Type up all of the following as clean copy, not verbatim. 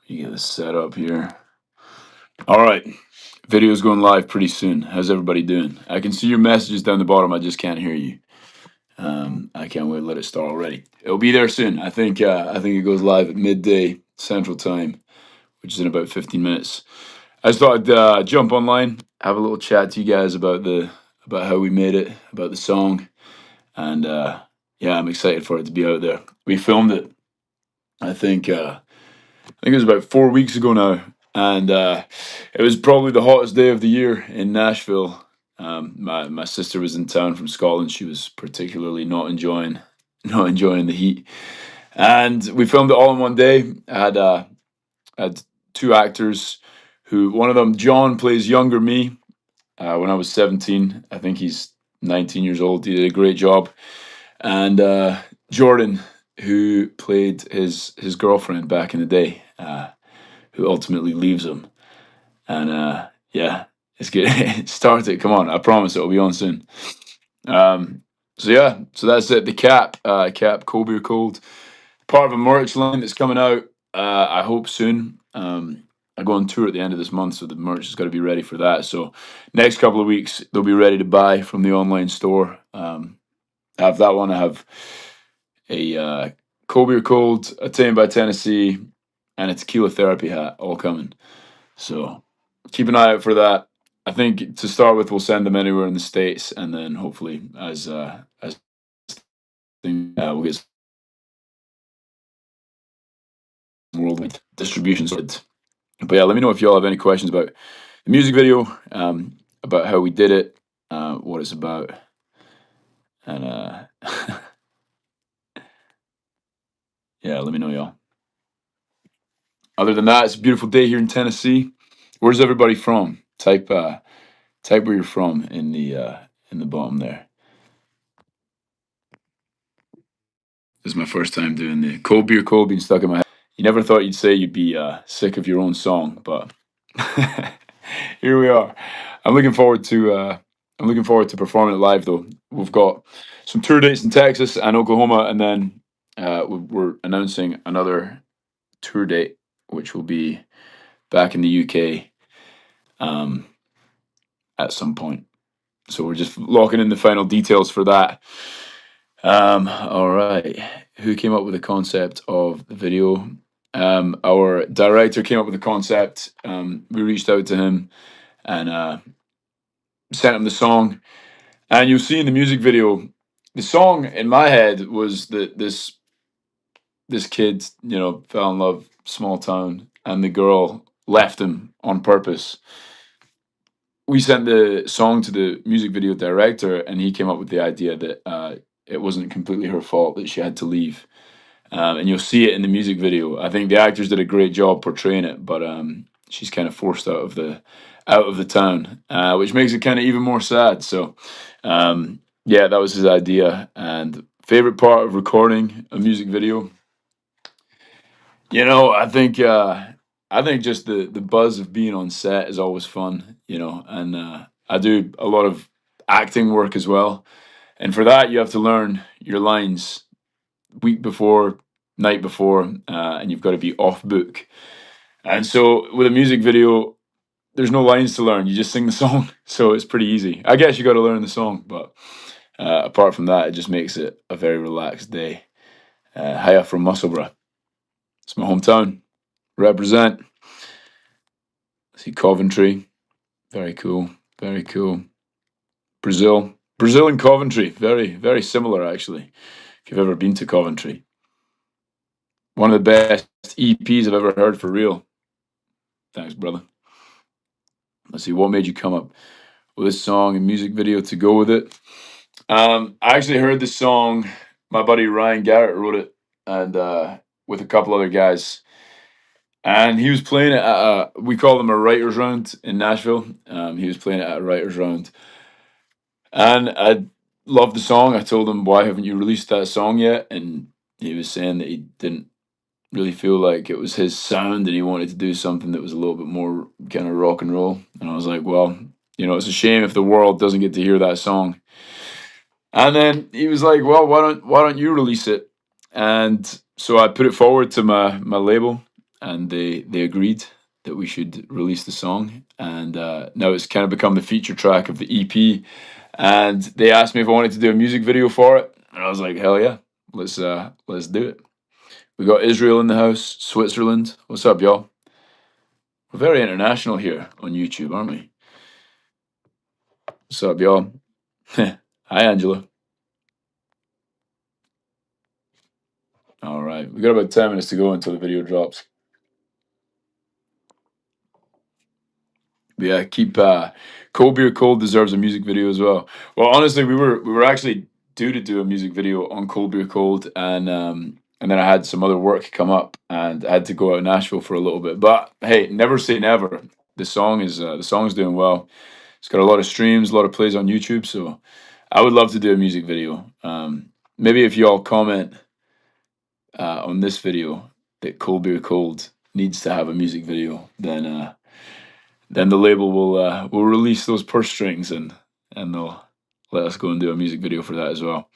You get this set up here. All right. Video's going live pretty soon. How's everybody doing? I can see your messages down the bottom. I just can't hear you. I can't wait to let it start already. It'll be there soon. I think it goes live at midday Central Time, which is in about 15 minutes. I just thought I'd jump online, have a little chat to you guys about how we made it, about the song, and yeah, I'm excited for it to be out there. We filmed it. I think it was about 4 weeks ago now, and it was probably the hottest day of the year in Nashville. My sister was in town from Scotland. She was particularly not enjoying not enjoying the heat, and we filmed it all in one day. I had two actors, who one of them, John, plays younger me. When I was 17, I think he's 19 years old. He did a great job, and Jordan, who played his girlfriend back in the day. Who ultimately leaves him. And yeah, it's good. Start it. Come on. I promise it'll be on soon. So yeah, so that's it. The cap, cold beer cold. Part of a merch line that's coming out. I hope soon. I go on tour at the end of this month, so the merch has got to be ready for that. So next couple of weeks, they'll be ready to buy from the online store. I have that one. I have a cold beer cold, a Tame by Tennessee, and a tequila therapy hat all coming. So keep an eye out for that. I think to start with, we'll send them anywhere in the States, and then hopefully, as we'll get some worldwide distribution sorted. But yeah, let me know if y'all have any questions about the music video, about how we did it, what it's about, and yeah, let me know, y'all. Other than that, it's a beautiful day here in Tennessee. Where's everybody from? Type where you're from in the bottom there. This is my first time doing the cold beer cold being stuck in my head. You never thought you'd say you'd be sick of your own song, but here we are. I'm looking forward to performing it live though. We've got some tour dates in Texas and Oklahoma, and then we're announcing another tour date, which will be back in the UK at some point. So we're just locking in the final details for that. All right. Who came up with the concept of the video? Our director came up with the concept. We reached out to him and sent him the song. And you'll see in the music video, the song in my head was that this kid, fell in love, small town, and the girl left him on purpose. We sent the song to the music video director, and he came up with the idea that it wasn't completely her fault that she had to leave. And you'll see it in the music video. I think the actors did a great job portraying it, but she's kind of forced out of the town, which makes it kind of even more sad. So, yeah, that was his idea. And favorite part of recording a music video, I think just the buzz of being on set is always fun, and I do a lot of acting work as well. And for that, you have to learn your lines week before, night before, and you've got to be off book. And so with a music video, there's no lines to learn. You just sing the song, so it's pretty easy. I guess you got to learn the song, but apart from that, it just makes it a very relaxed day. Hiya from Musselburgh. It's my hometown. Represent. See Coventry. Very cool. Very cool. Brazil. Brazil and Coventry. Very, very similar, actually, if you've ever been to Coventry. One of the best EPs I've ever heard for real. Thanks, brother. Let's see, what made you come up with this song and music video to go with it? I actually heard this song. My buddy Ryan Garrett wrote it, and with a couple other guys. And he was playing it at we call them a writer's round in Nashville. He was playing it at a writer's round. And I loved the song. I told him, why haven't you released that song yet? And he was saying that he didn't really feel like it was his sound and he wanted to do something that was a little bit more kind of rock and roll. And I was like, well, it's a shame if the world doesn't get to hear that song. And then he was like, well, why don't you release it? And so I put it forward to my label, and they agreed that we should release the song. And now it's kind of become the feature track of the EP. And they asked me if I wanted to do a music video for it, and I was like, hell yeah, let's do it. We got Israel in the house, Switzerland. What's up, y'all? We're very international here on YouTube, aren't we? What's up, y'all? Hi, Angela. All right, we got about 10 minutes to go until the video drops. But yeah, keep Cold Beer Cold deserves a music video as well. Well, honestly, we were actually due to do a music video on Cold Beer Cold, and then I had some other work come up, and I had to go out in Nashville for a little bit. But hey, never say never. The song is doing well. It's got a lot of streams, a lot of plays on YouTube. So I would love to do a music video. Maybe if you all comment on this video that Cold Beer Cold needs to have a music video, then the label will release those purse strings, and they'll let us go and do a music video for that as well.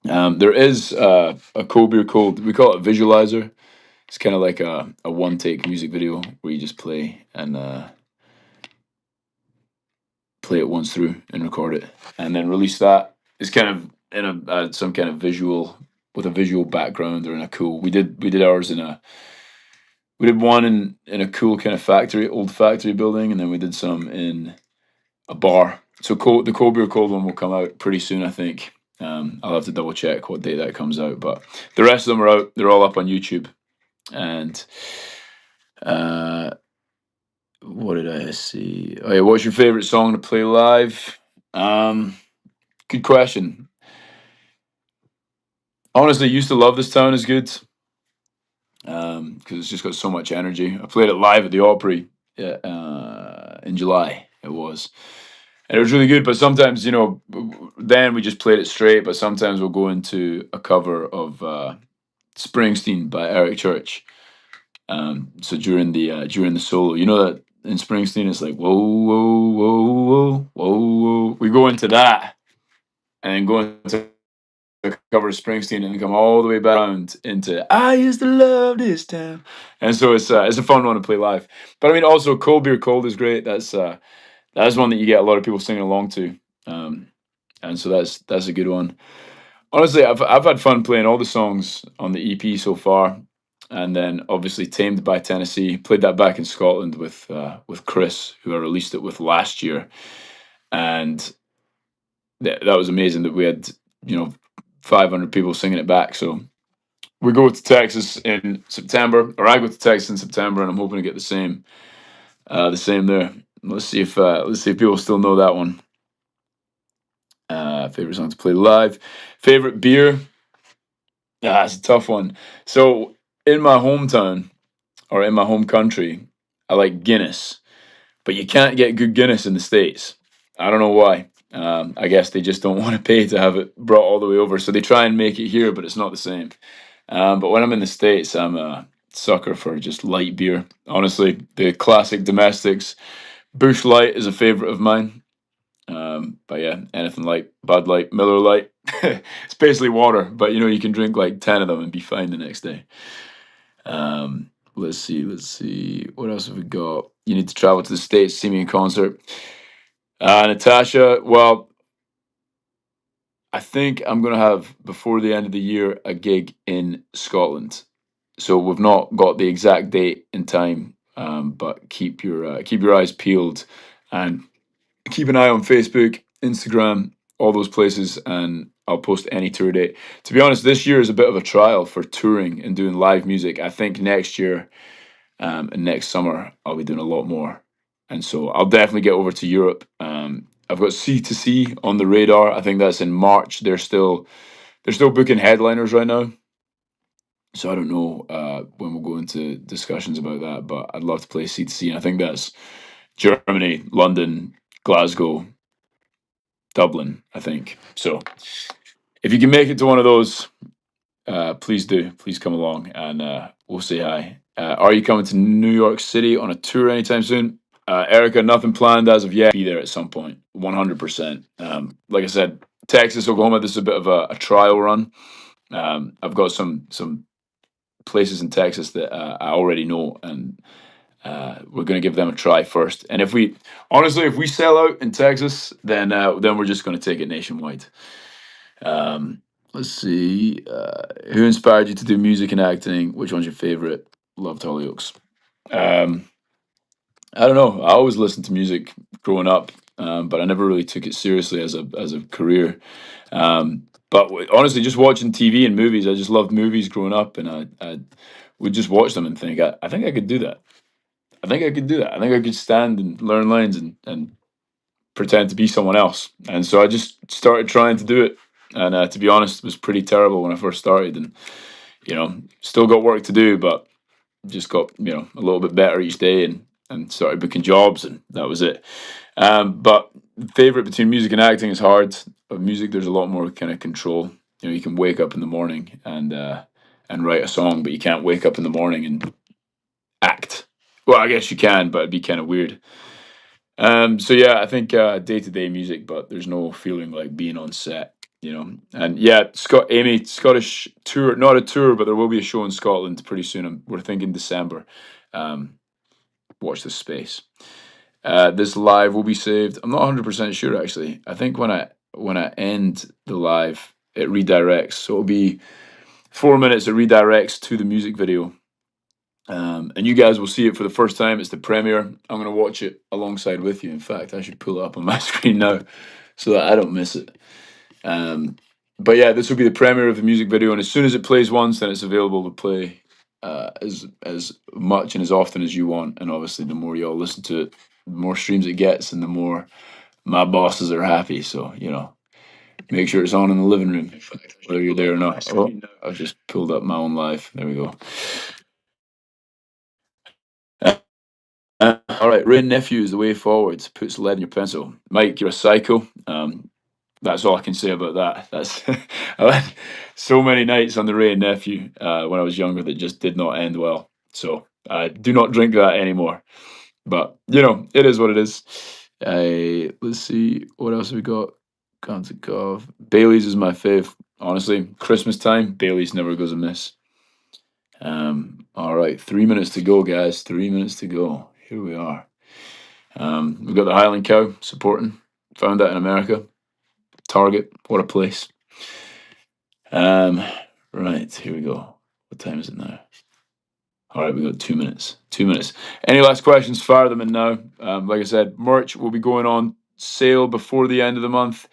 There is a Cold Beer Cold. We call it Visualizer. It's kind of like a one take music video where you just play and play it once through and record it, and then release that. It's kind of in some kind of visual, with a visual background, or in a cool. We did ours we did one in a cool kind of old factory building, and then we did some in a bar. So the Cold Beer Cold one will come out pretty soon, I think. I'll have to double check what day that comes out, but the rest of them are out. They're all up on YouTube. And what did I see? Oh yeah, what's your favorite song to play live? Good question. Honestly, used to love This Town Is Good, because it's just got so much energy. I played it live at the Opry, yeah, in July. It was. And it was really good, but sometimes, then we just played it straight, but sometimes we'll go into a cover of Springsteen by Eric Church. So during the solo, you know that in Springsteen it's like whoa, whoa, whoa, whoa, whoa, whoa. We go into that and then go into a cover of Springsteen and then come all the way back around into I used to love this town. And so it's a fun one to play live. But I mean, also Cold Beer Cold is great. That's one that you get a lot of people singing along to. And so that's a good one. Honestly, I've had fun playing all the songs on the EP so far, and then obviously Tamed by Tennessee. Played that back in Scotland with Chris, who I released it with last year, and that was amazing. That we had 500 people singing it back. So we go to Texas in September, or I go to Texas in September, and I'm hoping to get the same there. Let's see if people still know that one. Favorite song to play live. Favorite beer. It's a tough one. So in my hometown, or in my home country, I like Guinness, but you can't get good Guinness in the States. I don't know why. I guess they just don't want to pay to have it brought all the way over, so they try and make it here, but it's not the same. But when I'm in the States, I'm a sucker for just light beer. Honestly, the classic domestics. Bush Light is a favorite of mine. But yeah, anything light, Bud Light, Miller Light. It's basically water, but you can drink like 10 of them and be fine the next day. Let's see. What else have we got? You need to travel to the States, see me in concert. Natasha, well, I think I'm going to have, before the end of the year, a gig in Scotland. So we've not got the exact date and time, but keep your eyes peeled and keep an eye on Facebook, Instagram, all those places, and I'll post any tour date. To be honest, this year is a bit of a trial for touring and doing live music. I think next year and next summer I'll be doing a lot more, and so I'll definitely get over to Europe. I've got C2C on the radar. I think that's in March. They're still booking headliners right now, so I don't know when we'll go into discussions about that. But I'd love to play C2C, and I think that's Germany, London, Glasgow, Dublin, I think. So if you can make it to one of those, please do. Please come along, and we'll say hi. Are you coming to New York City on a tour anytime soon? Erica, nothing planned as of yet. Be there at some point, 100%. Like I said, Texas, Oklahoma, this is a bit of a trial run. I've got some places in Texas that I already know, and we're going to give them a try first. And if we honestly, if we sell out in Texas, then we're just going to take it nationwide. Um, let's see. Who inspired you to do music and acting? Which one's your favorite? Loved Hollyoaks. Um, I don't know. I always listened to music growing up, but I never really took it seriously as a career. But honestly, just watching TV and movies, I just loved movies growing up, and I would just watch them and think, I think I could do that. I think I could do that. I think I could stand and learn lines and pretend to be someone else. And so I just started trying to do it. And to be honest, it was pretty terrible when I first started. And still got work to do, but just got a little bit better each day, and started booking jobs, and that was it. But favorite between music and acting is hard. But music, there's a lot more kind of control. You can wake up in the morning and write a song, but you can't wake up in the morning and act. Well, I guess you can, but it'd be kind of weird. So yeah, I think day to day music, but there's no feeling like being on set. And yeah, Amy, Scottish tour, not a tour, but there will be a show in Scotland pretty soon. We're thinking December. Um, watch this space. This live will be saved. I'm not 100% sure actually. I think when I end the live, it redirects. So it'll be 4 minutes. It redirects to the music video, and you guys will see it for the first time. It's the premiere. I'm going to watch it alongside with you. In fact, I should pull it up on my screen now so that I don't miss it. But yeah, this will be the premiere of the music video, and as soon as it plays once, then it's available to play as much and as often as you want. And obviously, the more y'all listen to it, the more streams it gets, and the more my bosses are happy. So make sure it's on in the living room, whether you're there or not. Oh, I've just pulled up my own live. There we go. All right, Rain Nephew is the way forward. Puts lead in your pencil. Mike, you're a psycho. That's all I can say about that. That's I had so many nights on the Rain Nephew when I was younger that just did not end well. So I do not drink that anymore. But it is what it is. Let's see what else have we got. Can't think of. Bailey's is my fave. Honestly, Christmas time, Bailey's never goes amiss. All right, 3 minutes to go, guys. 3 minutes to go. Here we are. We've got the Highland Cow supporting. Found that in America. Target. What a place. Right, here we go. What time is it now? All right, we got 2 minutes. 2 minutes. Any last questions? Fire them in now. Like I said, merch will be going on sale before the end of the month.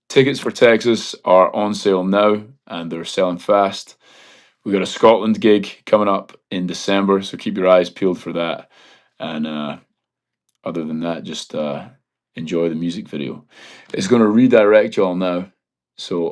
Tickets for Texas are on sale now, and they're selling fast. We got a Scotland gig coming up in December, so keep your eyes peeled for that. And other than that, just enjoy the music video. It's going to redirect y'all now. So